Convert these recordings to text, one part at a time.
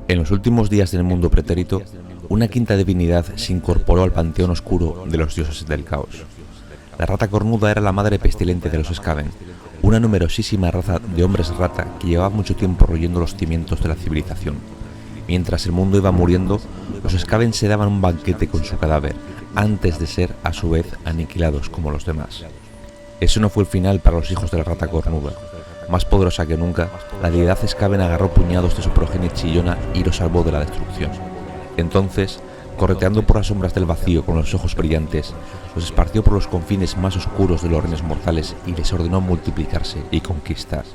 En los últimos días del mundo pretérito, una quinta divinidad se incorporó al panteón oscuro de los dioses del caos. La rata cornuda era la madre pestilente de los Skaven, una numerosísima raza de hombres rata que llevaba mucho tiempo royendo los cimientos de la civilización. Mientras el mundo iba muriendo, los Skaven se daban un banquete con su cadáver, antes de ser, a su vez, aniquilados como los demás. Ese no fue el final para los hijos de la rata cornuda. Más poderosa que nunca, la deidad Skaven agarró puñados de su progenie chillona y lo salvó de la destrucción. Entonces, correteando por las sombras del vacío con los ojos brillantes, los esparció por los confines más oscuros de los reinos mortales y les ordenó multiplicarse y conquistar.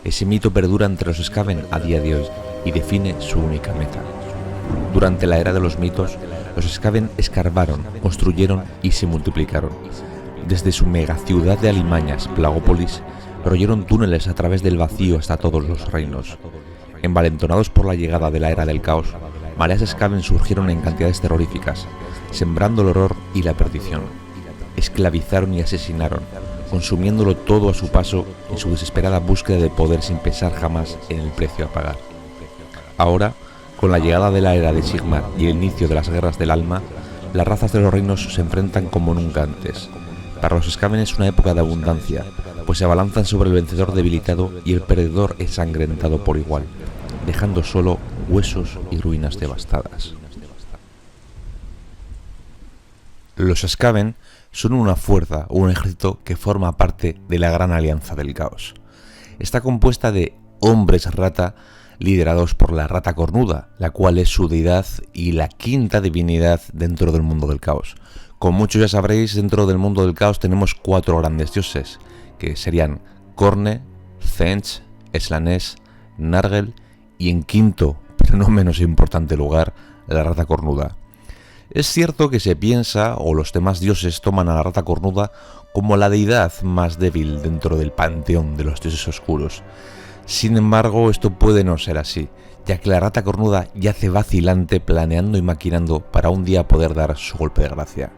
Ese mito perdura entre los Skaven a día de hoy y define su única meta. Durante la era de los mitos, los Skaven escarbaron, construyeron y se multiplicaron. Desde su megaciudad de alimañas, Plagópolis, royeron túneles a través del vacío hasta todos los reinos. Envalentonados por la llegada de la era del caos, mareas Skaven surgieron en cantidades terroríficas, sembrando el horror y la perdición. Esclavizaron y asesinaron, consumiéndolo todo a su paso en su desesperada búsqueda de poder sin pensar jamás en el precio a pagar. Ahora, con la llegada de la era de Sigmar y el inicio de las guerras del alma, las razas de los reinos se enfrentan como nunca antes. Para los Skaven es una época de abundancia, pues se abalanzan sobre el vencedor debilitado y el perdedor ensangrentado por igual, dejando solo huesos y ruinas devastadas. Los Skaven son una fuerza o un ejército que forma parte de la Gran Alianza del Caos. Está compuesta de hombres rata liderados por la rata cornuda, la cual es su deidad y la quinta divinidad dentro del mundo del caos. Como muchos ya sabréis, dentro del mundo del caos tenemos 4 grandes dioses, que serían Korne, Thench, Slanesh, Nargel y en quinto, pero no menos importante lugar, la rata cornuda. Es cierto que se piensa, o los demás dioses toman a la rata cornuda como la deidad más débil dentro del panteón de los dioses oscuros. Sin embargo, esto puede no ser así, ya que la rata cornuda yace vacilante planeando y maquinando para un día poder dar su golpe de gracia.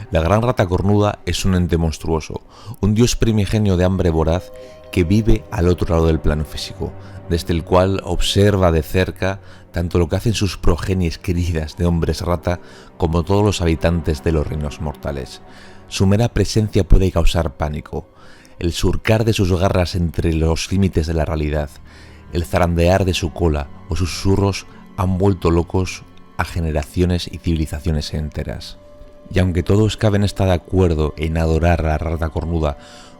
La gran rata cornuda es un ente monstruoso, un dios primigenio de hambre voraz que vive al otro lado del plano físico, desde el cual observa de cerca tanto lo que hacen sus progenies queridas de hombres rata como todos los habitantes de los reinos mortales. Su mera presencia puede causar pánico, el surcar de sus garras entre los límites de la realidad, el zarandear de su cola o sus susurros han vuelto locos a generaciones y civilizaciones enteras. Y aunque todos Skaven está de acuerdo en adorar a la rata cornuda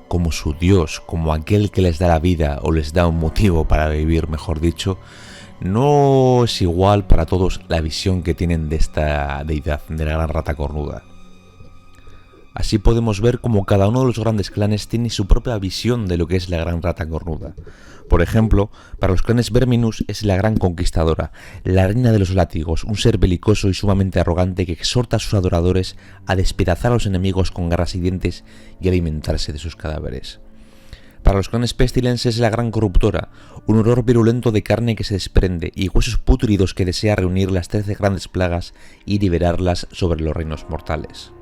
como su dios, como aquel que les da la vida o les da un motivo para vivir, mejor dicho, no es igual para todos la visión que tienen de esta deidad, de la gran rata cornuda. Así podemos ver cómo cada uno de los grandes clanes tiene su propia visión de lo que es la gran rata cornuda. Por ejemplo, para los clanes Verminus es la gran conquistadora, la reina de los látigos, un ser belicoso y sumamente arrogante que exhorta a sus adoradores a despedazar a los enemigos con garras y dientes y alimentarse de sus cadáveres. Para los clanes Pestilens es la gran corruptora, un olor virulento de carne que se desprende y huesos pútridos que desea reunir las 13 grandes plagas y liberarlas sobre los reinos mortales.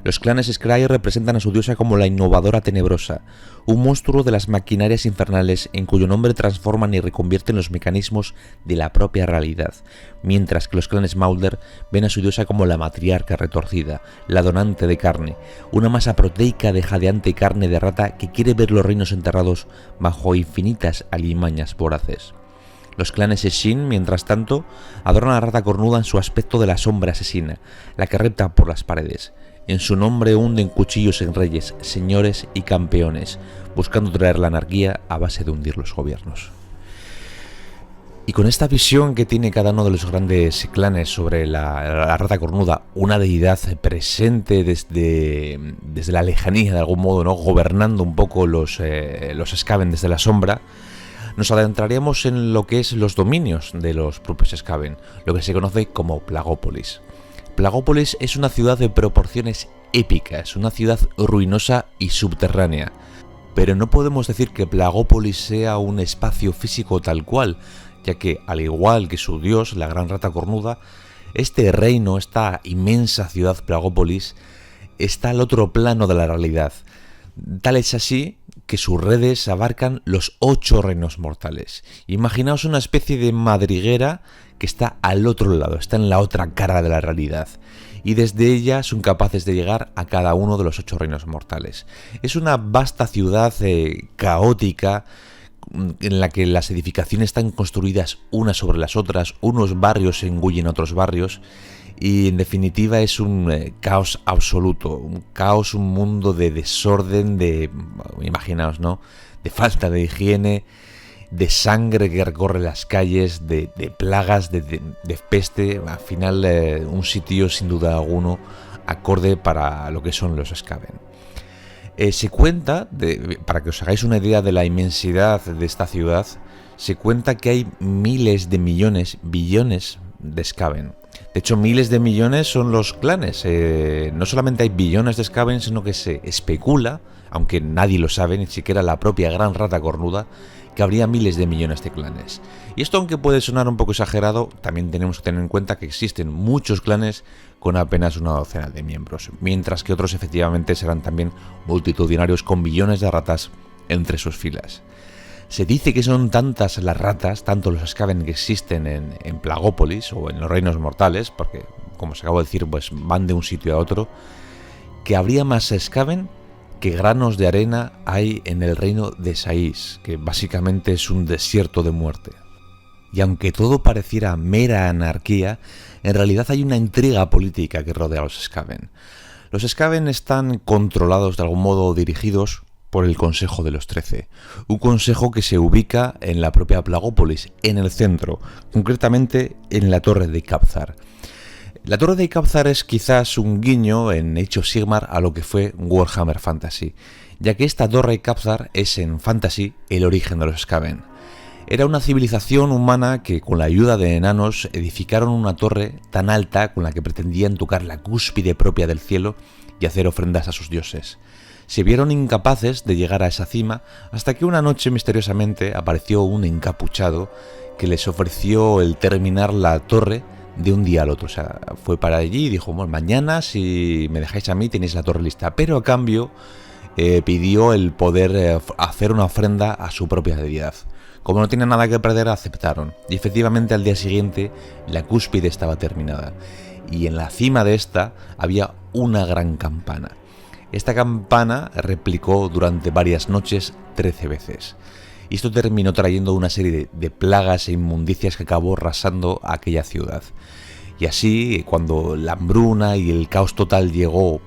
Los clanes Scryer representan a su diosa como la innovadora tenebrosa, un monstruo de las maquinarias infernales en cuyo nombre transforman y reconvierten los mecanismos de la propia realidad, mientras que los clanes Maulder ven a su diosa como la matriarca retorcida, la donante de carne, una masa proteica de jadeante carne de rata que quiere ver los reinos enterrados bajo infinitas alimañas voraces. Los clanes Eshin, mientras tanto, adoran a la rata cornuda en su aspecto de la sombra asesina, la que repta por las paredes. En su nombre hunden cuchillos en reyes, señores y campeones, buscando traer la anarquía a base de hundir los gobiernos. Y con esta visión que tiene cada uno de los grandes clanes sobre la rata cornuda, una deidad presente desde la lejanía de algún modo, ¿no?, gobernando un poco los Skaven desde la sombra, nos adentraríamos en lo que es los dominios de los propios Skaven, lo que se conoce como Plagópolis. Plagópolis es una ciudad de proporciones épicas, una ciudad ruinosa y subterránea. Pero no podemos decir que Plagópolis sea un espacio físico tal cual, ya que, al igual que su dios, la gran rata cornuda, este reino, esta inmensa ciudad Plagópolis, está al otro plano de la realidad. Tal es así que sus redes abarcan los 8 reinos mortales. Imaginaos una especie de madriguera que está al otro lado, está en la otra cara de la realidad. Y desde ella son capaces de llegar a cada uno de los 8 reinos mortales. Es una vasta ciudad caótica, en la que las edificaciones están construidas unas sobre las otras, unos barrios se engullen a otros barrios, y en definitiva es un caos absoluto, un caos, un mundo de desorden, imaginaos, ¿no?, de falta de higiene, de sangre que recorre las calles, de plagas, de peste. Al final un sitio sin duda alguno acorde para lo que son los Skaven. Se cuenta, para que os hagáis una idea de la inmensidad de esta ciudad, se cuenta que hay miles de millones, billones de Skaven. De hecho, miles de millones son los clanes. No solamente hay billones de Skaven, sino que se especula, aunque nadie lo sabe, ni siquiera la propia gran rata cornuda, que habría miles de millones de clanes. Y esto, aunque puede sonar un poco exagerado, también tenemos que tener en cuenta que existen muchos clanes con apenas una docena de miembros, mientras que otros efectivamente serán también multitudinarios con billones de ratas entre sus filas. Se dice que son tantas las ratas, tanto los Skaven que existen en Plagópolis o en los reinos mortales, porque como os acabo de decir, pues van de un sitio a otro, que habría más Skaven que granos de arena hay en el reino de Sais, que básicamente es un desierto de muerte. Y aunque todo pareciera mera anarquía, en realidad hay una intriga política que rodea a los Skaven. Los Skaven están controlados de algún modo o dirigidos por el Consejo de los 13, un consejo que se ubica en la propia Plagópolis, en el centro, concretamente en la Torre de Cabzar. La Torre de Cabzar es quizás un guiño en Age of Sigmar a lo que fue Warhammer Fantasy, ya que esta Torre de Cabzar es en Fantasy el origen de los Skaven. Era una civilización humana que con la ayuda de enanos edificaron una torre tan alta con la que pretendían tocar la cúspide propia del cielo y hacer ofrendas a sus dioses. Se vieron incapaces de llegar a esa cima hasta que una noche misteriosamente apareció un encapuchado que les ofreció el terminar la torre de un día al otro. O sea, fue para allí y dijo, bueno, mañana si me dejáis a mí tenéis la torre lista, pero a cambio pidió el poder hacer una ofrenda a su propia deidad. Como no tenían nada que perder, aceptaron, y efectivamente al día siguiente la cúspide estaba terminada, y en la cima de esta había una gran campana. Esta campana replicó durante varias noches 13 veces. Y esto terminó trayendo una serie de plagas e inmundicias que acabó arrasando a aquella ciudad. Y así, cuando la hambruna y el caos total llegó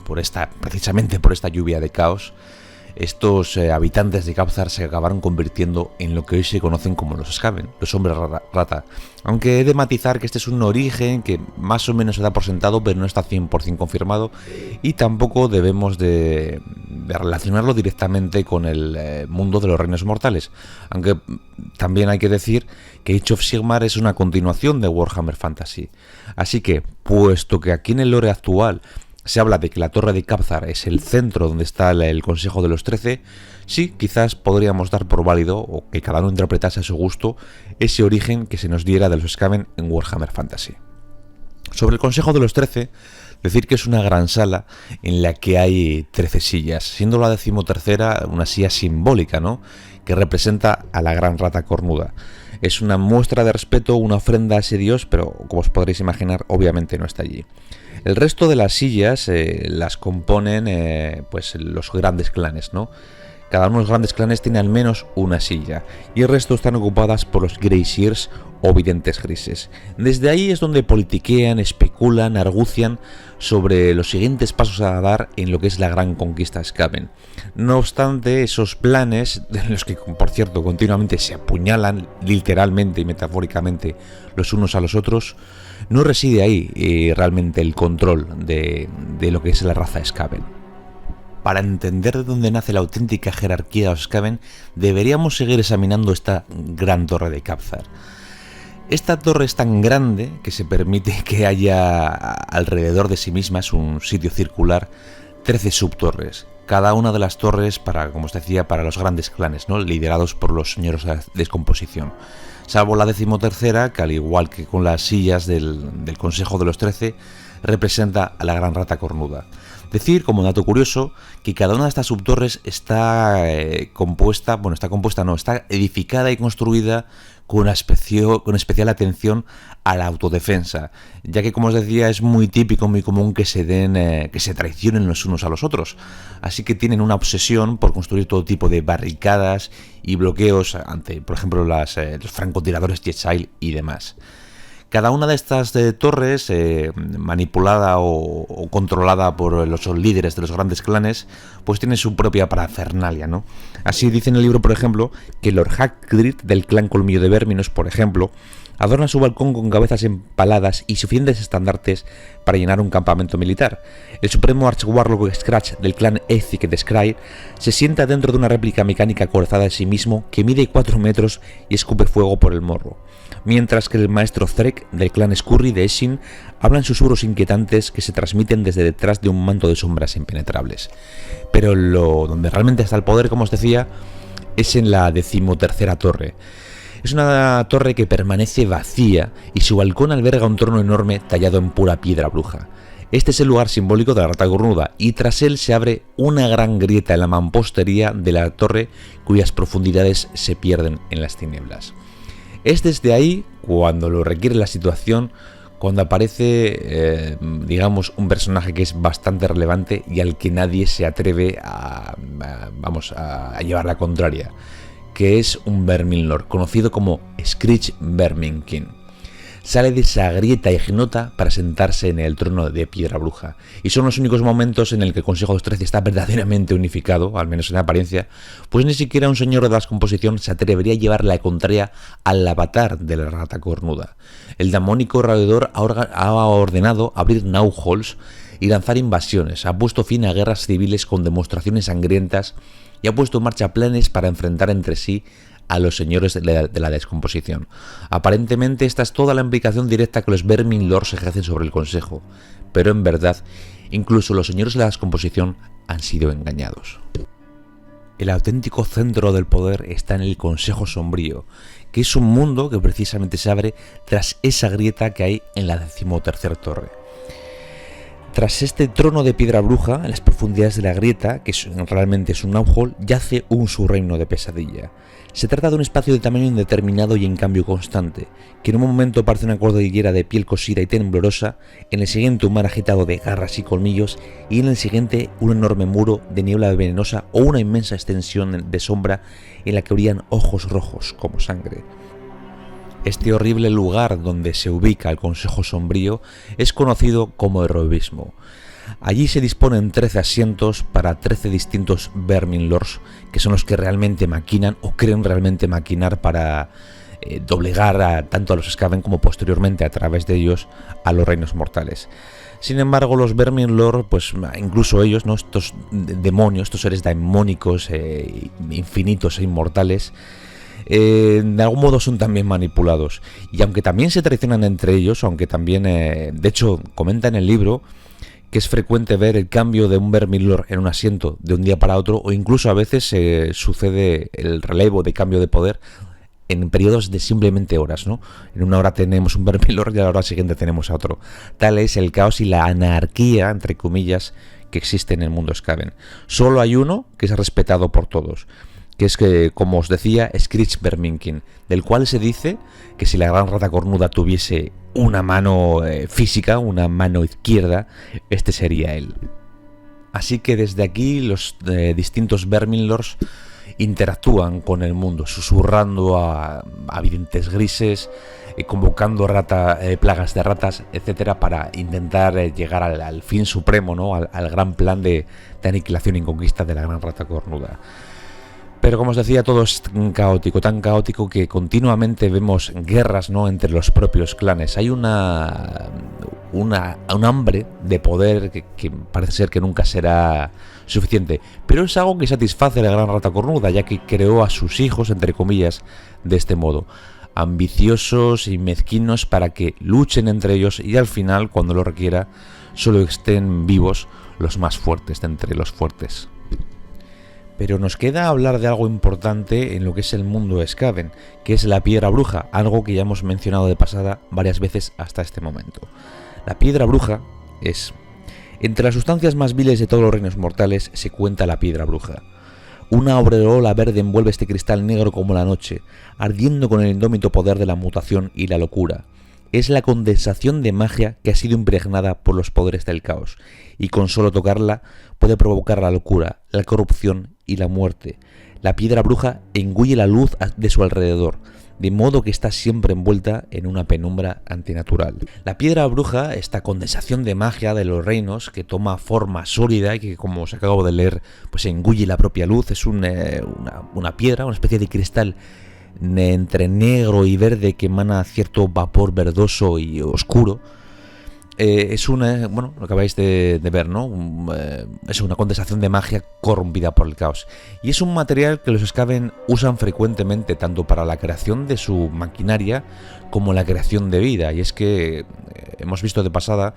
precisamente por esta lluvia de caos, estos habitantes de Cabzar se acabaron convirtiendo en lo que hoy se conocen como los Skaven, los hombres rata. Aunque he de matizar que este es un origen que más o menos se da por sentado, pero no está 100% confirmado, y tampoco debemos de relacionarlo directamente con el mundo de los reinos mortales. Aunque también hay que decir que Age of Sigmar es una continuación de Warhammer Fantasy. Así que, puesto que aquí en el lore actual se habla de que la Torre de Cabzar es el centro donde está el Consejo de los 13, sí, quizás podríamos dar por válido, o que cada uno interpretase a su gusto, ese origen que se nos diera de los Skaven en Warhammer Fantasy. Sobre el Consejo de los 13, decir que es una gran sala en la que hay 13 sillas, siendo la 13ª una silla simbólica, ¿no?, que representa a la gran rata cornuda. Es una muestra de respeto, una ofrenda a ese dios, pero como os podréis imaginar, obviamente no está allí. El resto de las sillas las componen pues los grandes clanes, ¿no? Cada uno de los grandes clanes tiene al menos una silla, y el resto están ocupadas por los Greyseers o videntes grises. Desde ahí es donde politiquean, especulan, argucian sobre los siguientes pasos a dar en lo que es la gran conquista Skaven. No obstante, esos planes, en los que por cierto continuamente se apuñalan literalmente y metafóricamente los unos a los otros, no reside ahí realmente el control de lo que es la raza Skaven. Para entender de dónde nace la auténtica jerarquía de los Skaven, deberíamos seguir examinando esta gran torre de Cabzar. Esta torre es tan grande que se permite que haya alrededor de sí misma, es un sitio circular, 13 subtorres. Cada una de las torres para, como os decía, para los grandes clanes, ¿no?, liderados por los señores de la descomposición. Salvo la 13ª, que al igual que con las sillas del Consejo de los 13, representa a la gran rata cornuda. Decir, como dato curioso, que cada una de estas subtorres está está edificada y construida con especial atención a la autodefensa, ya que, como os decía, es muy típico, muy común que se traicionen los unos a los otros. Así que tienen una obsesión por construir todo tipo de barricadas y bloqueos ante, por ejemplo, los francotiradores Churchill y demás. Cada una de estas torres, manipulada o controlada por los líderes de los grandes clanes, pues tiene su propia parafernalia, ¿no? Así dice en el libro, por ejemplo, que Lord Hagrid del clan Colmillo de Verminos, por ejemplo, adorna su balcón con cabezas empaladas y suficientes estandartes para llenar un campamento militar. El supremo Archwarlock Scratch del clan Ethic de Scry se sienta dentro de una réplica mecánica acorazada de sí mismo que mide 4 metros y escupe fuego por el morro, mientras que el maestro Threk del clan Scurry de Eshin habla en susurros inquietantes que se transmiten desde detrás de un manto de sombras impenetrables. Pero donde realmente está el poder, como os decía, es en la 13ª torre. Es una torre que permanece vacía y su balcón alberga un trono enorme tallado en pura piedra bruja. Este es el lugar simbólico de la rata cornuda y tras él se abre una gran grieta en la mampostería de la torre cuyas profundidades se pierden en las tinieblas. Es desde ahí, cuando lo requiere la situación, cuando aparece, un personaje que es bastante relevante y al que nadie se atreve a llevar la contraria, que es un Verminlord, conocido como Screech Verminkin. Sale de esa grieta ignota para sentarse en el trono de piedra bruja, y son los únicos momentos en el que el Consejo de los 13 está verdaderamente unificado, al menos en apariencia, pues ni siquiera un señor de la descomposición se atrevería a llevar la contraria al avatar de la rata cornuda. El demónico roedor ha ordenado abrir Gnawholes y lanzar invasiones, ha puesto fin a guerras civiles con demostraciones sangrientas y ha puesto en marcha planes para enfrentar entre sí a los señores de la descomposición. Aparentemente esta es toda la implicación directa que los Verminlords ejercen sobre el Consejo, pero en verdad incluso los señores de la descomposición han sido engañados. El auténtico centro del poder está en el Consejo Sombrío, que es un mundo que precisamente se abre tras esa grieta que hay en la 13ª torre. Tras este trono de piedra bruja, en las profundidades de la grieta, que realmente es un Gnawhole, yace un subreino de pesadilla. Se trata de un espacio de tamaño indeterminado y en cambio constante, que en un momento parece una cordillera de piel cosida y temblorosa, en el siguiente un mar agitado de garras y colmillos, y en el siguiente un enorme muro de niebla venenosa o una inmensa extensión de sombra en la que brillan ojos rojos como sangre. Este horrible lugar donde se ubica el Consejo Sombrío es conocido como Errobismo. Allí se disponen 13 asientos para 13 distintos Verminlords, que son los que realmente maquinan o creen realmente maquinar para doblegar tanto a los Skaven como posteriormente a través de ellos a los reinos mortales. Sin embargo, los Verminlord, pues incluso ellos, ¿no?, estos demonios, estos seres daemónicos infinitos e inmortales, de algún modo son también manipulados, y aunque también se traicionan entre ellos, aunque también de hecho comenta en el libro que es frecuente ver el cambio de un Verminlord en un asiento de un día para otro, o incluso a veces sucede el relevo de cambio de poder en periodos de simplemente horas, ¿no? En una hora tenemos un Verminlord y a la hora siguiente tenemos a otro. Tal es el caos y la anarquía, entre comillas, que existe en el mundo Skaven. Solo hay uno que es respetado por todos, que es, que, como os decía, Screech Verminkin, del cual se dice que si la gran rata cornuda tuviese una mano física, una mano izquierda, este sería él. Así que desde aquí los distintos Verminlords interactúan con el mundo, susurrando a videntes grises, convocando plagas de ratas, etcétera, para intentar llegar al fin supremo, ¿no?, al gran plan de aniquilación y conquista de la gran rata cornuda. Pero como os decía, todo es tan caótico que continuamente vemos guerras, ¿no?, entre los propios clanes. Hay un hambre de poder que parece ser que nunca será suficiente, pero es algo que satisface a la gran rata cornuda, ya que creó a sus hijos, entre comillas, de este modo, ambiciosos y mezquinos para que luchen entre ellos y al final, cuando lo requiera, solo estén vivos los más fuertes de entre los fuertes. Pero nos queda hablar de algo importante en lo que es el mundo Skaven, que es la piedra bruja, algo que ya hemos mencionado de pasada varias veces hasta este momento. La piedra bruja es Entre las sustancias más viles de todos los reinos mortales se cuenta la piedra bruja. Una aureola verde envuelve este cristal negro como la noche, ardiendo con el indómito poder de la mutación y la locura. Es la condensación de magia que ha sido impregnada por los poderes del caos, y con solo tocarla puede provocar la locura, la corrupción y la muerte. La piedra bruja engulle la luz de su alrededor, de modo que está siempre envuelta en una penumbra antinatural. La piedra bruja, esta condensación de magia de los reinos que toma forma sólida y que, como os acabo de leer, pues engulle la propia luz, es una piedra, una especie de cristal entre negro y verde que emana cierto vapor verdoso y oscuro. Es una, bueno, lo acabáis de ver, ¿no? Es una condensación de magia corrompida por el caos. Y es un material que los Skaven usan frecuentemente tanto para la creación de su maquinaria como la creación de vida. Y es que hemos visto de pasada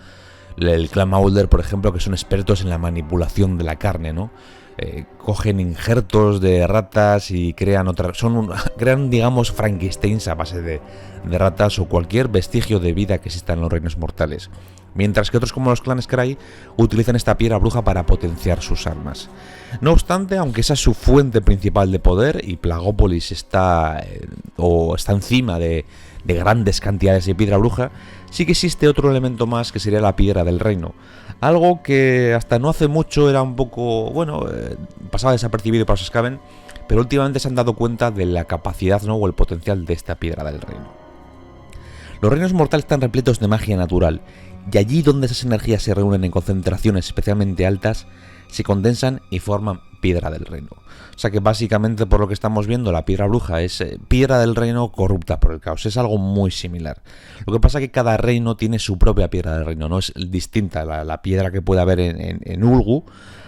el clan Maulder, por ejemplo, que son expertos en la manipulación de la carne, ¿no? Cogen injertos de ratas y crean crean, digamos, Frankensteins a base de ratas o cualquier vestigio de vida que exista en los reinos mortales, mientras que otros, como los clanes Scry, utilizan esta piedra bruja para potenciar sus armas. No obstante, aunque esa es su fuente principal de poder y Plagópolis está encima de grandes cantidades de piedra bruja, sí que existe otro elemento más, que sería la piedra del reino. Algo que hasta no hace mucho era un poco, pasaba desapercibido para los Skaven, pero últimamente se han dado cuenta de la capacidad, ¿no?, o el potencial de esta piedra del reino. Los reinos mortales están repletos de magia natural, y allí donde esas energías se reúnen en concentraciones especialmente altas, se condensan y forman piedra del reino. O sea que básicamente, por lo que estamos viendo, la piedra bruja es piedra del reino corrupta por el caos. Es algo muy similar. Lo que pasa es que cada reino tiene su propia piedra del reino, no es distinta la piedra que puede haber en Ulgu,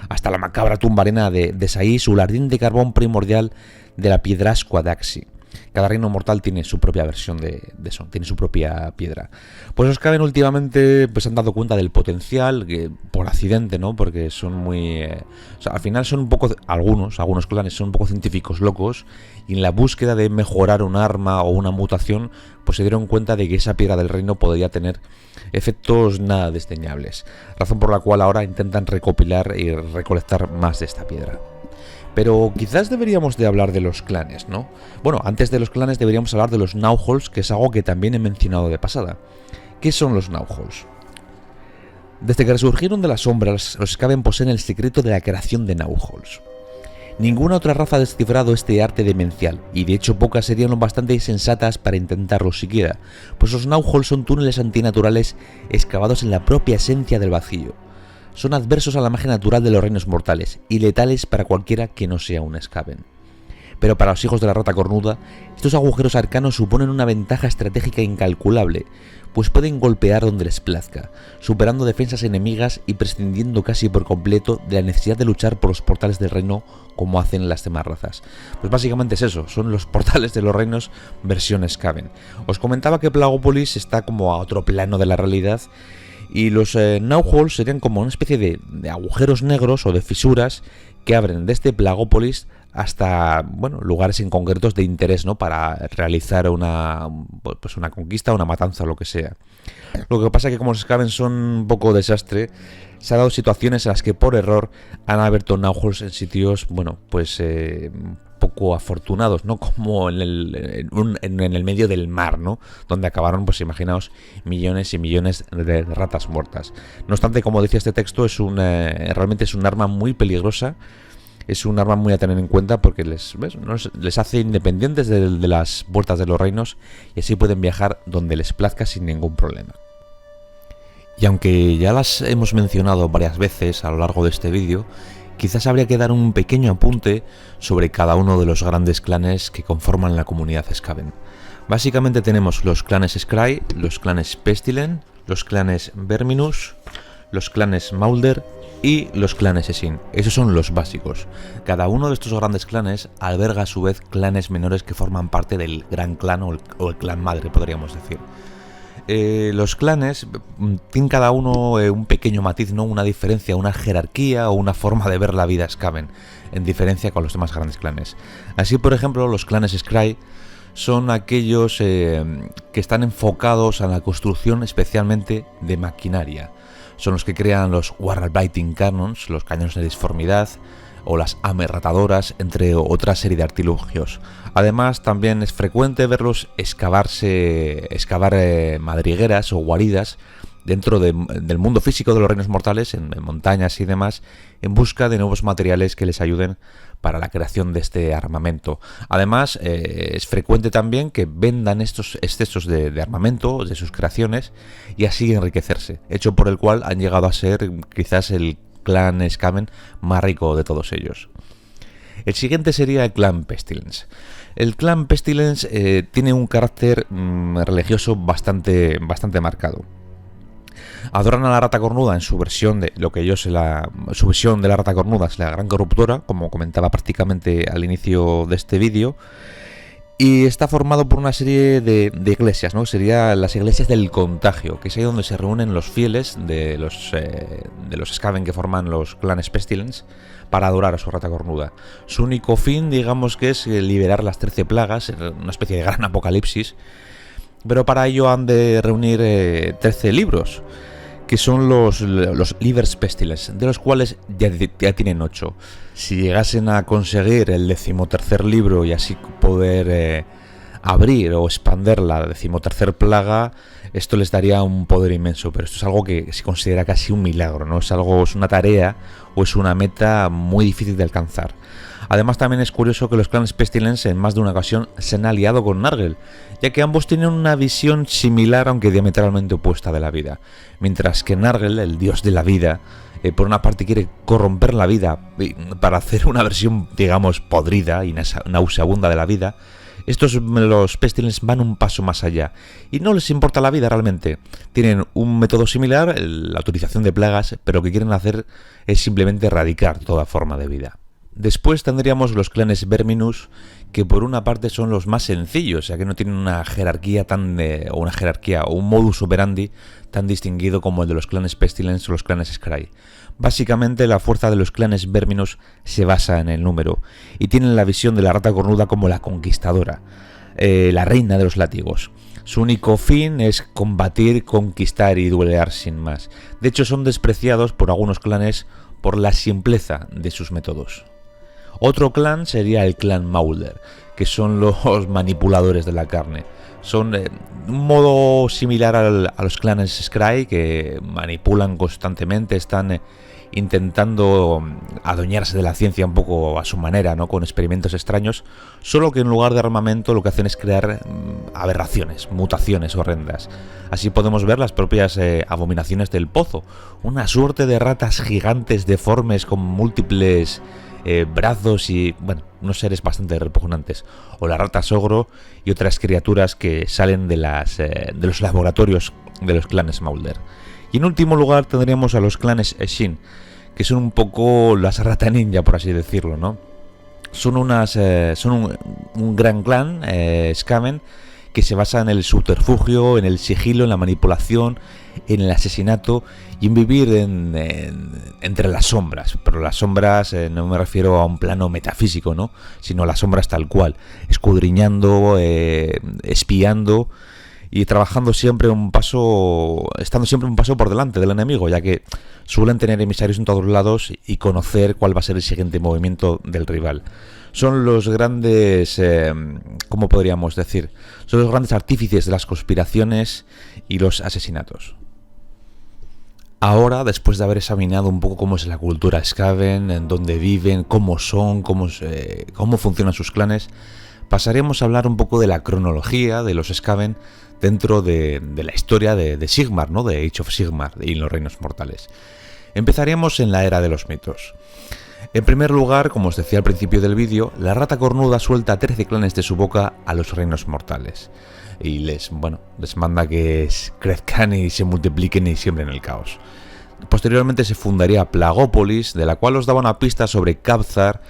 hasta la macabra tumba arena de Saiz o el ardiente carbón primordial de la Piedrascua de Axi. Cada reino mortal tiene su propia versión de eso, tiene su propia piedra. Pues los Skaven últimamente pues han dado cuenta del potencial, por accidente, ¿no? Porque son muy... al final son un poco... Algunos clanes son un poco científicos locos, y en la búsqueda de mejorar un arma o una mutación, pues se dieron cuenta de que esa piedra del reino podría tener efectos nada desdeñables. Razón por la cual ahora intentan recopilar y recolectar más de esta piedra. Pero quizás deberíamos de hablar de los clanes, ¿no? Bueno, antes de los clanes deberíamos hablar de los Gnawholes, que es algo que también he mencionado de pasada. ¿Qué son los Gnawholes? Desde que resurgieron de las sombras, los Skaven poseen el secreto de la creación de Gnawholes. Ninguna otra raza ha descifrado este arte demencial, y de hecho pocas serían lo bastante sensatas para intentarlo siquiera, pues los Gnawholes son túneles antinaturales excavados en la propia esencia del vacío. Son adversos a la magia natural de los reinos mortales y letales para cualquiera que no sea un Skaven. Pero para los hijos de la rata cornuda, estos agujeros arcanos suponen una ventaja estratégica incalculable, pues pueden golpear donde les plazca, superando defensas enemigas y prescindiendo casi por completo de la necesidad de luchar por los portales del reino como hacen las demás razas. Pues básicamente es eso, son los portales de los reinos versión Skaven. Os comentaba que Plagópolis está como a otro plano de la realidad, y los Gnawholes serían como una especie de agujeros negros o de fisuras que abren desde Plagópolis hasta, lugares en concretos de interés, ¿no?, para realizar una conquista, una matanza o lo que sea. Lo que pasa es que como los Skaven son un poco desastre, se han dado situaciones en las que por error han abierto Gnawholes en sitios, poco afortunados, ¿no?, como en el medio del mar, ¿no?, donde acabaron, pues imaginaos, millones y millones de ratas muertas. No obstante, como decía este texto, realmente es un arma muy peligrosa, es un arma muy a tener en cuenta porque les hace independientes de las puertas de los reinos, y así pueden viajar donde les plazca sin ningún problema. Y aunque ya las hemos mencionado varias veces a lo largo de este vídeo, quizás habría que dar un pequeño apunte sobre cada uno de los grandes clanes que conforman la comunidad Skaven. Básicamente tenemos los clanes Scry, los clanes Pestilent, los clanes Verminus, los clanes Maulder y los clanes Essin. Esos son los básicos. Cada uno de estos grandes clanes alberga a su vez clanes menores que forman parte del gran clan o el clan madre, podríamos decir. Los clanes tienen cada uno un pequeño matiz, ¿no?, una diferencia, una jerarquía o una forma de ver la vida Skaven, en diferencia con los demás grandes clanes. Así, por ejemplo, los clanes Scry son aquellos que están enfocados a la construcción especialmente de maquinaria. O Son los que crean los Warbiting Cannons, los cañones de disformidad, o las amerratadoras, entre otra serie de artilugios. Además, también es frecuente verlos excavar madrigueras o guaridas dentro del mundo físico de los reinos mortales, en montañas y demás, en busca de nuevos materiales que les ayuden para la creación de este armamento. Además, es frecuente también que vendan estos excesos de armamento, de sus creaciones, y así enriquecerse, hecho por el cual han llegado a ser quizás el clan Skaven más rico de todos ellos. El siguiente sería el clan Pestilence. El clan Pestilence tiene un carácter religioso bastante marcado. Adoran a la rata cornuda en su versión de lo que su visión de la rata cornuda es la gran corruptora, como comentaba prácticamente al inicio de este vídeo, y está formado por una serie de iglesias, ¿no? Serían las iglesias del contagio, que es ahí donde se reúnen los fieles de los Skaven que forman los clanes Pestilence para adorar a su rata cornuda. Su único fin, digamos, que es liberar las 13 plagas, una especie de gran apocalipsis, pero para ello han de reunir 13 libros, que son los Livers Pestilens, de los cuales ya tienen 8. Si llegasen a conseguir el 13º libro y así poder abrir o expander la 13ª plaga, esto les daría un poder inmenso, pero esto es algo que se considera casi un milagro, ¿no? Es una tarea o es una meta muy difícil de alcanzar. Además, también es curioso que los clanes Pestilence en más de una ocasión se han aliado con Nurgle, ya que ambos tienen una visión similar aunque diametralmente opuesta de la vida. Mientras que Nurgle, el dios de la vida, por una parte quiere corromper la vida para hacer una versión, digamos, podrida y nauseabunda de la vida, los Pestilence van un paso más allá y no les importa la vida realmente. Tienen un método similar, la utilización de plagas, pero lo que quieren hacer es simplemente erradicar toda forma de vida. Después tendríamos los clanes Verminus, que por una parte son los más sencillos, ya que no tienen una jerarquía o un modus operandi tan distinguido como el de los clanes Pestilence o los clanes Scry. Básicamente la fuerza de los clanes Verminus se basa en el número, y tienen la visión de la rata cornuda como la conquistadora, la reina de los látigos. Su único fin es combatir, conquistar y duelear sin más. De hecho, son despreciados por algunos clanes por la simpleza de sus métodos. Otro clan sería el clan Maulder, que son los manipuladores de la carne. Son de un modo similar a los clanes Scry, que manipulan constantemente, están intentando adueñarse de la ciencia un poco a su manera, ¿no? Con experimentos extraños, solo que en lugar de armamento lo que hacen es crear aberraciones, mutaciones horrendas. Así podemos ver las propias abominaciones del pozo, una suerte de ratas gigantes deformes con múltiples brazos y, bueno, unos seres bastante repugnantes, o las ratas ogro y otras criaturas que salen de los laboratorios de los clanes Maulder. Y en último lugar tendríamos a los clanes Shin, que son un poco las rata ninja, por así decirlo, ¿no? Son un gran clan Skaven que se basa en el subterfugio, en el sigilo, en la manipulación, en el asesinato y en vivir entre las sombras. Pero las sombras no me refiero a un plano metafísico, ¿no? Sino a las sombras tal cual, escudriñando, espiando y trabajando estando siempre un paso por delante del enemigo, ya que suelen tener emisarios en todos lados y conocer cuál va a ser el siguiente movimiento del rival. Son los grandes, ¿cómo podríamos decir? Son los grandes artífices de las conspiraciones y los asesinatos. Ahora, después de haber examinado un poco cómo es la cultura Skaven, en dónde viven, cómo son, cómo funcionan sus clanes, pasaremos a hablar un poco de la cronología de los Skaven dentro de la historia de Sigmar, ¿no? De Age of Sigmar y los Reinos Mortales. Empezaríamos en la Era de los Mitos. En primer lugar, como os decía al principio del vídeo, la rata cornuda suelta 13 clanes de su boca a los Reinos Mortales y les manda que crezcan y se multipliquen y siembren el caos. Posteriormente se fundaría Plagópolis, de la cual os daba una pista sobre Caphzar.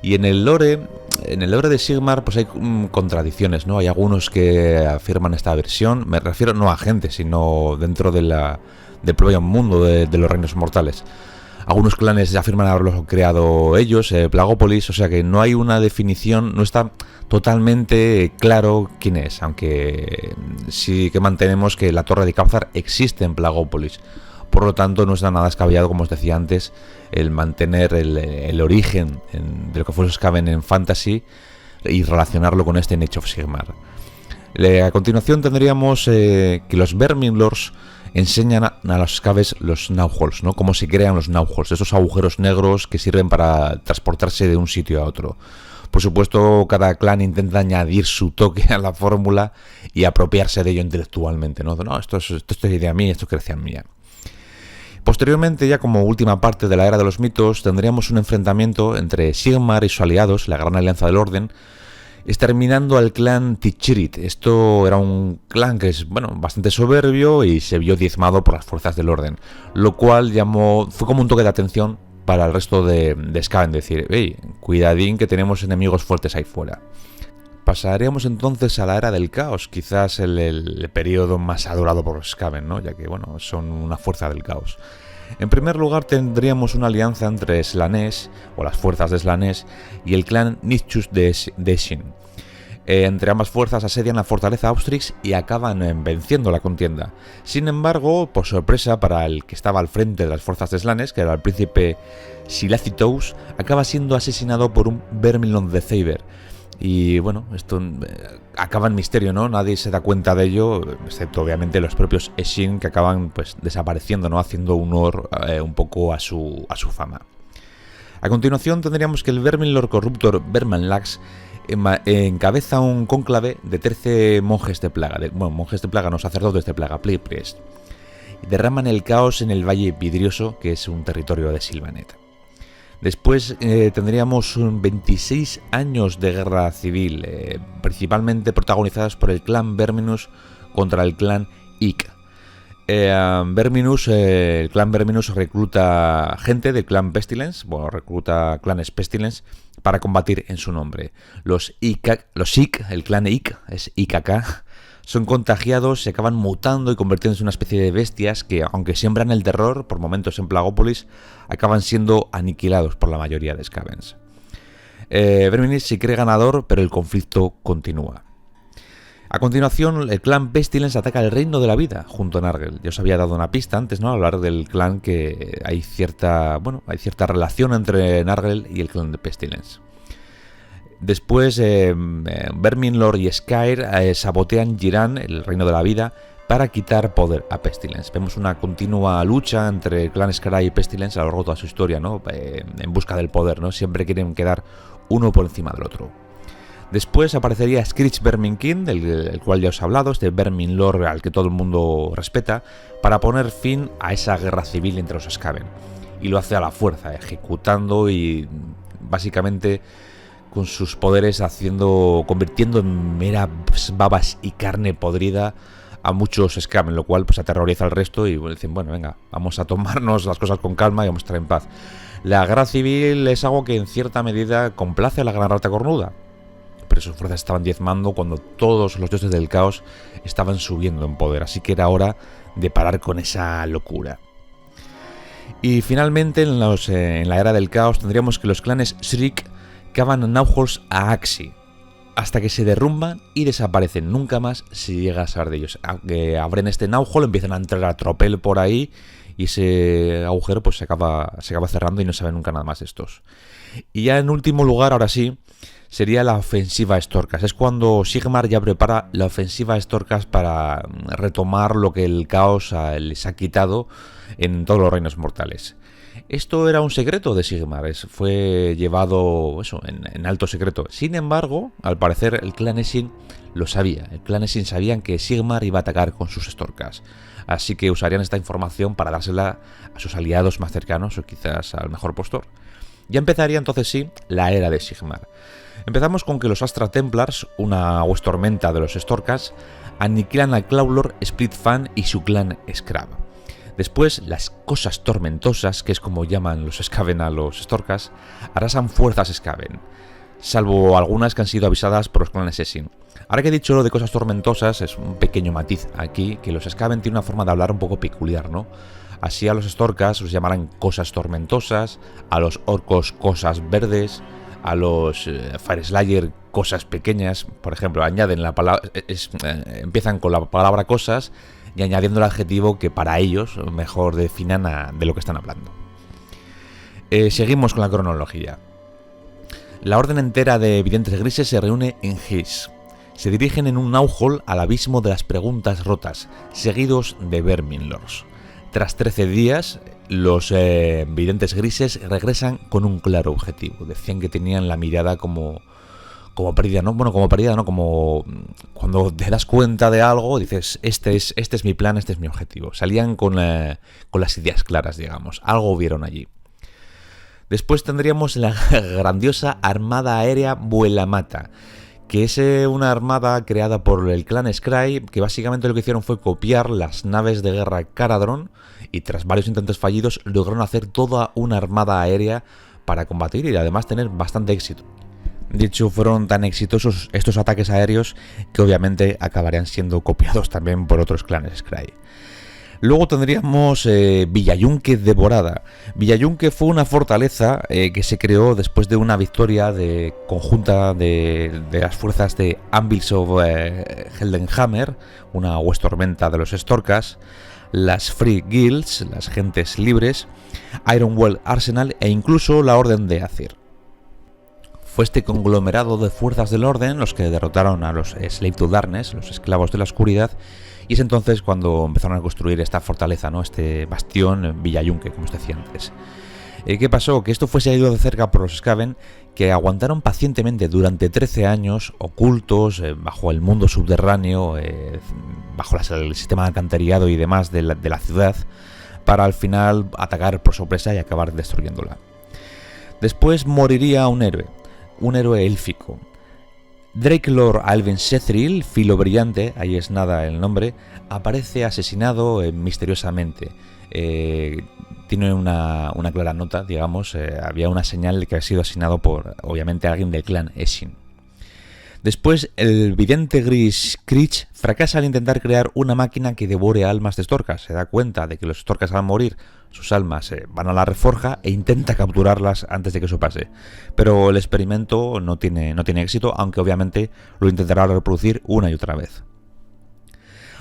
Y en el lore de Sigmar pues hay contradicciones, ¿no? Hay algunos que afirman esta versión, me refiero no a gente, sino dentro del propio mundo de los reinos mortales. Algunos clanes afirman haberlo creado ellos, Plagópolis, o sea que no hay una definición, no está totalmente claro quién es, aunque sí que mantenemos que la torre de Caphzar existe en Plagópolis. Por lo tanto, no está nada descabellado, como os decía antes, el mantener el origen de lo que fue los Skaven en Fantasy y relacionarlo con este en Age of Sigmar. A continuación tendríamos que los Verminlords enseñan a los Skaven los Gnawholes, ¿no? Cómo se crean los Gnawholes, esos agujeros negros que sirven para transportarse de un sitio a otro. Por supuesto, cada clan intenta añadir su toque a la fórmula y apropiarse de ello intelectualmente, ¿no? No, esto es idea mía, esto es creación mía. Posteriormente, ya como última parte de la Era de los Mitos, tendríamos un enfrentamiento entre Sigmar y sus aliados, la Gran Alianza del Orden, exterminando al clan Tichirit. Esto era un clan que es, bastante soberbio y se vio diezmado por las fuerzas del orden, lo cual fue como un toque de atención para el resto de Skaven, decir, hey, cuidadín que tenemos enemigos fuertes ahí fuera. Pasaremos entonces a la Era del Caos, quizás el periodo más adorado por los Skaven, ¿no? Ya que son una fuerza del caos. En primer lugar tendríamos una alianza entre Slaanesh, o las fuerzas de Slaanesh, y el clan Nithcus de Eshin. Entre ambas fuerzas asedian la fortaleza Austrix y acaban venciendo la contienda. Sin embargo, por sorpresa para el que estaba al frente de las fuerzas de Slaanesh, que era el príncipe Silacithous, acaba siendo asesinado por un Verminlord de Thaber. Y esto acaba en misterio, ¿no? Nadie se da cuenta de ello, excepto obviamente los propios Eshin, que acaban desapareciendo, ¿no? Haciendo honor un poco a su fama. A continuación tendríamos que el Verminlord corruptor Vermanlax encabeza un cónclave de 13 monjes de plaga, monjes de plaga, no, sacerdotes de plaga, Priest, y derraman el caos en el Valle Vidrioso, que es un territorio de Sylvaneth. Después tendríamos 26 años de guerra civil, principalmente protagonizadas por el clan Verminus contra el clan Ikk. El clan Verminus recluta gente del clan Pestilence, recluta clanes Pestilence para combatir en su nombre. Los Ikk, el clan Ikk, es IKK, son contagiados, se acaban mutando y convirtiéndose en una especie de bestias que, aunque siembran el terror por momentos en Plagópolis, acaban siendo aniquilados por la mayoría de Skavens. Verminus se cree ganador, pero el conflicto continúa. A continuación, el clan Pestilence ataca el Reino de la Vida junto a Nargel. Yo os había dado una pista antes, ¿no? Al hablar del clan, que hay cierta relación entre Nargel y el clan de Pestilence. Después, Verminlord y Skyr sabotean Jiran, el Reino de la Vida, para quitar poder a Pestilence. Vemos una continua lucha entre el clan Skyr y Pestilence a lo largo de toda su historia, ¿no? En busca del poder, ¿no? Siempre quieren quedar uno por encima del otro. Después aparecería Screech Verminkin, el cual ya os he hablado, este Verminlord al que todo el mundo respeta, para poner fin a esa guerra civil entre los Skaven. Y lo hace a la fuerza, ejecutando y básicamente con sus poderes convirtiendo en meras babas y carne podrida a muchos Skaven, lo cual aterroriza al resto y dicen, venga, vamos a tomarnos las cosas con calma y vamos a estar en paz. La guerra civil es algo que en cierta medida complace a la Gran Rata Cornuda, pero sus fuerzas estaban diezmando cuando todos los dioses del caos estaban subiendo en poder, así que era hora de parar con esa locura. Y finalmente en la Era del Caos tendríamos que los clanes Shriek cavan Gnawholes a Axii, hasta que se derrumban y desaparecen. Nunca más se llega a saber de ellos. Aunque abren este Gnawhole, empiezan a entrar a tropel por ahí y ese agujero se acaba cerrando y no sabe nunca nada más de estos. Y ya en último lugar, ahora sí, sería la ofensiva Storkas. Es cuando Sigmar ya prepara la ofensiva Storkas para retomar lo que el caos les ha quitado en todos los reinos mortales. Esto era un secreto de Sigmar, fue llevado en alto secreto. Sin embargo, al parecer el clan Eshin lo sabía. El clan Eshin sabían que Sigmar iba a atacar con sus Storkas. Así que usarían esta información para dársela a sus aliados más cercanos o quizás al mejor postor. Ya empezaría entonces sí la era de Sigmar. Empezamos con que los Astra Templars, una tormenta de los Storkas, aniquilan a Clawlord, Splitfang y su clan Scrab. Después, las Cosas Tormentosas, que es como llaman los Skaven a los Storkas, arrasan fuerzas Skaven, salvo algunas que han sido avisadas por los clanes Eshin. Ahora que he dicho lo de Cosas Tormentosas, es un pequeño matiz aquí, que los Skaven tienen una forma de hablar un poco peculiar, ¿no? Así a los Storkas los llamarán Cosas Tormentosas, a los Orcos Cosas Verdes, a los Fireslayer Cosas Pequeñas, por ejemplo, añaden la palabra, empiezan con la palabra cosas y añadiendo el adjetivo que para ellos mejor definan de lo que están hablando. Seguimos con la cronología. La orden entera de videntes grises se reúne en His. Se dirigen en un Náuhol al abismo de las preguntas rotas, seguidos de Verminlords. Tras 13 días, los videntes grises regresan con un claro objetivo. Decían que tenían la mirada como perdida, ¿no? Bueno, como perdida, ¿no? Como cuando te das cuenta de algo, dices, este es mi plan, este es mi objetivo. Salían con las ideas claras, digamos. Algo vieron allí. Después tendríamos la grandiosa Armada Aérea Vuelamata, que es una armada creada por el clan Scry, que básicamente lo que hicieron fue copiar las naves de guerra Caradron, y tras varios intentos fallidos lograron hacer toda una armada aérea para combatir y además tener bastante éxito. De hecho, fueron tan exitosos estos ataques aéreos que obviamente acabarían siendo copiados también por otros clanes Scry. Luego tendríamos Villayunque devorada. Villayunque fue una fortaleza que se creó después de una victoria conjunta de las fuerzas de Anvils of Heldenhammer, una Westormenta de los Storkas, las Free Guilds, las gentes libres, Ironwell Arsenal e incluso la Orden de Azyr. Fue este conglomerado de fuerzas del orden los que derrotaron a los Slave to Darkness, los esclavos de la oscuridad, y es entonces cuando empezaron a construir esta fortaleza, ¿no? Este bastión Villayunque, como os decía antes. ¿Qué pasó? Que esto fue seguido de cerca por los Skaven, que aguantaron pacientemente durante 13 años, ocultos, bajo el mundo subterráneo, bajo el sistema de alcantarillado y demás de la ciudad, para al final atacar por sorpresa y acabar destruyéndola. Después moriría un héroe élfico. Drakelord Alven Sethril, filo brillante, ahí es nada el nombre, aparece asesinado misteriosamente. Tiene una clara nota, digamos, había una señal de que había sido asesinado por, obviamente, alguien del clan Eshin. Después, el vidente gris Krich fracasa al intentar crear una máquina que devore almas de Storkas. Se da cuenta de que los Storkas al morir, sus almas van a la reforja e intenta capturarlas antes de que eso pase. Pero el experimento no tiene éxito, aunque obviamente lo intentará reproducir una y otra vez.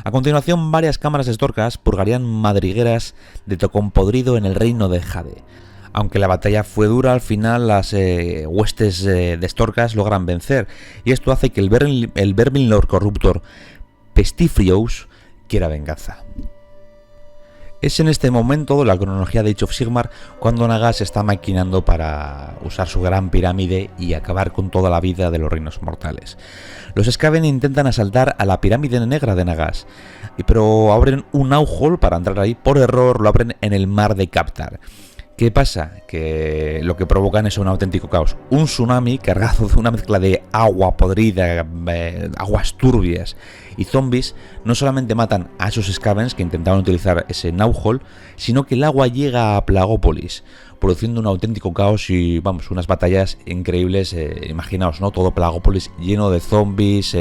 A continuación, varias cámaras de Storkas purgarían madrigueras de tocón podrido en el reino de Jade. Aunque la batalla fue dura, al final las huestes de Storkas logran vencer, y esto hace que el Verminlord corruptor Pestifrios quiera venganza. Es en este momento de la cronología de Age of Sigmar cuando Nagas está maquinando para usar su gran pirámide y acabar con toda la vida de los reinos mortales. Los Skaven intentan asaltar a la pirámide negra de Nagas, pero abren un Náuhol para entrar ahí. Por error lo abren en el mar de Kaptar. ¿Qué pasa? Que lo que provocan es un auténtico caos. Un tsunami cargado de una mezcla de agua podrida, aguas turbias y zombies no solamente matan a esos Skavens que intentaban utilizar ese Náuhol, sino que el agua llega a Plagópolis, produciendo un auténtico caos y, vamos, unas batallas increíbles. Imaginaos, ¿no? Todo Plagópolis lleno de zombies,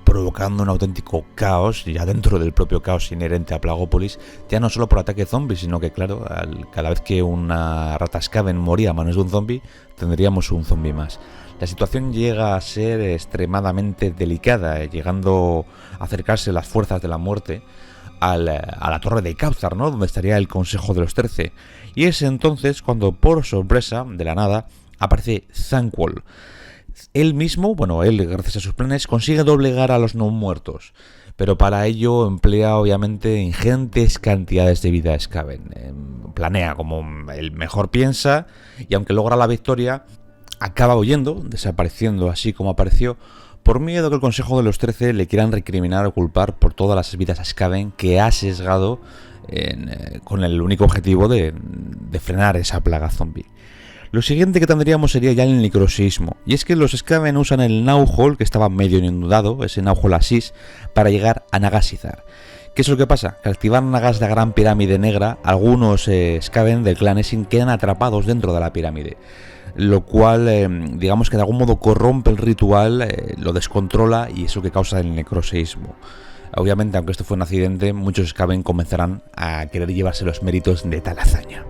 provocando un auténtico caos, ya dentro del propio caos inherente a Plagópolis, ya no solo por ataque zombie, sino que, claro, cada vez que una rata Skaven moría a manos de un zombie, tendríamos un zombie más. La situación llega a ser extremadamente delicada, llegando a acercarse las fuerzas de la muerte a la torre de Kaptar, ¿no? Donde estaría el Consejo de los 13. Y es entonces cuando, por sorpresa, de la nada, aparece Thanquol. Él mismo, él gracias a sus planes consigue doblegar a los no muertos, pero para ello emplea obviamente ingentes cantidades de vida Skaven. Planea como él mejor piensa y aunque logra la victoria, acaba huyendo, desapareciendo así como apareció, por miedo que el Consejo de los 13 le quieran recriminar o culpar por todas las vidas a Skaven que ha sesgado con el único objetivo de frenar esa plaga zombie. Lo siguiente que tendríamos sería ya el necrosismo, y es que los Skaven usan el Náuhol, que estaba medio inundado, ese Náuhol Asís, para llegar a Nagasizar. ¿Qué es lo que pasa? Que al activar Nagas, la gran pirámide negra, algunos Skaven del clan Eshin quedan atrapados dentro de la pirámide, lo cual, digamos que de algún modo corrompe el ritual, lo descontrola y es lo que causa el necrosismo. Obviamente, aunque esto fue un accidente, muchos Skaven comenzarán a querer llevarse los méritos de tal hazaña.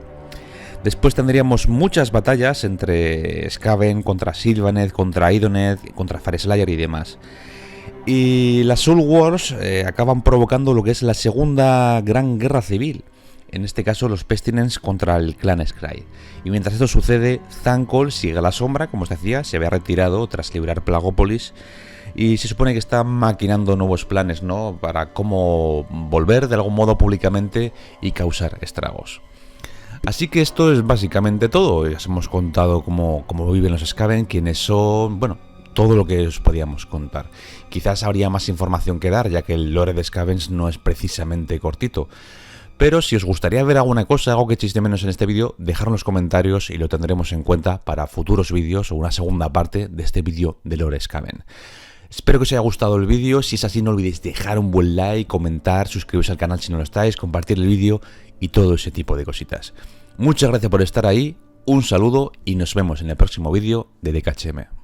Después tendríamos muchas batallas entre Skaven contra Sylvaneth, contra Idoneth, contra Fareslayer y demás. Y las Soul Wars acaban provocando lo que es la segunda gran guerra civil. En este caso los Pestilence contra el clan Skryde. Y mientras esto sucede, Thanquol sigue a la sombra, como os decía, se había retirado tras liberar Plagópolis. Y se supone que está maquinando nuevos planes, ¿no? Para cómo volver de algún modo públicamente y causar estragos. Así que esto es básicamente todo. Ya os hemos contado cómo viven los Skaven, quiénes son, bueno, todo lo que os podíamos contar. Quizás habría más información que dar, ya que el lore de Skavens no es precisamente cortito. Pero si os gustaría ver alguna cosa, algo que echéis de menos en este vídeo, dejadlo en los comentarios y lo tendremos en cuenta para futuros vídeos o una segunda parte de este vídeo de lore Skaven. Espero que os haya gustado el vídeo. Si es así, no olvidéis dejar un buen like, comentar, suscribiros al canal si no lo estáis, compartir el vídeo y todo ese tipo de cositas. Muchas gracias por estar ahí, un saludo y nos vemos en el próximo vídeo de DKHM.